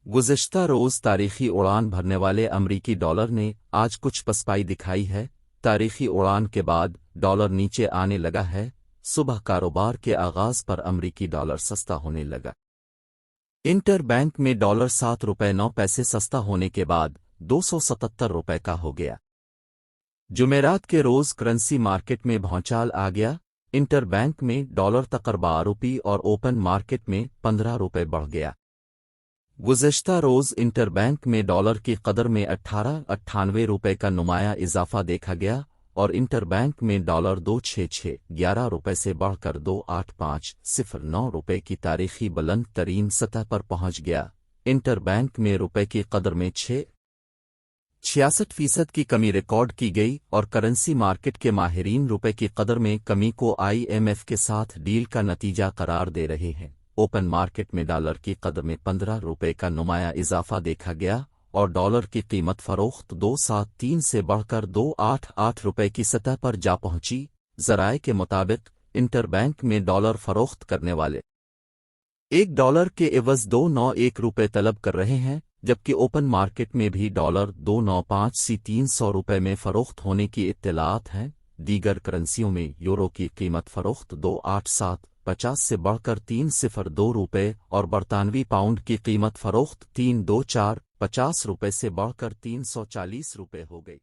गुज़िश्ता रोज़ तारीखी उड़ान भरने वाले अमरीकी डॉलर ने आज कुछ पसपाई दिखाई है। तारीखी उड़ान के बाद डॉलर नीचे आने लगा है। सुबह कारोबार के आगाज़ पर अमरीकी डॉलर सस्ता होने लगा। इंटर बैंक में डॉलर 7 रुपये 9 पैसे सस्ता होने के बाद 277 रुपये का हो गया। जुमेरात के रोज़ करेंसी मार्केट में भौचाल आ गया। इंटर बैंक में डॉलर तकरीबन रुपये और ओपन मार्केट में 15 रुपये बढ़ गया। गुज़िश्ता रोज़ इंटर बैंक में डॉलर की कदर में 1898 रुपये का नुमाया इजाफा देखा गया और इंटर बैंक में डॉलर 26611 रुपये से बढ़कर 28509 रुपये की तारीखी बुलंद तरीन सतह पर पहुंच गया। इंटर बैंक में रुपये की कदर में 66% की कमी रिकॉर्ड की गई और करेंसी मार्केट के माहिरीन रुपये की कदर में कमी को IMF के साथ डील का नतीजा करार दे रहे हैं। ओपन मार्केट में डॉलर की कदर में 15 रुपये का नुमाया इजाफा देखा गया और डॉलर की कीमत फरोख्त 273 से बढ़कर 288 रुपये की सतह पर जा पहुंची। ज़राए के मुताबिक इंटर बैंक में डॉलर फरोख्त करने वाले $1 के एवज 291 रुपये तलब कर रहे हैं, जबकि ओपन मार्केट में भी डॉलर 295 से 300 रुपये में फरोख्त होने की इत्तलात हैं। दीगर करेंसियों में यूरो की कीमत फरोख्त 28750 से बढ़कर 302 रुपये और बरतानवी पाउंड की कीमत फरोख्त 32450 रुपये से बढ़कर 340 रुपये हो गई।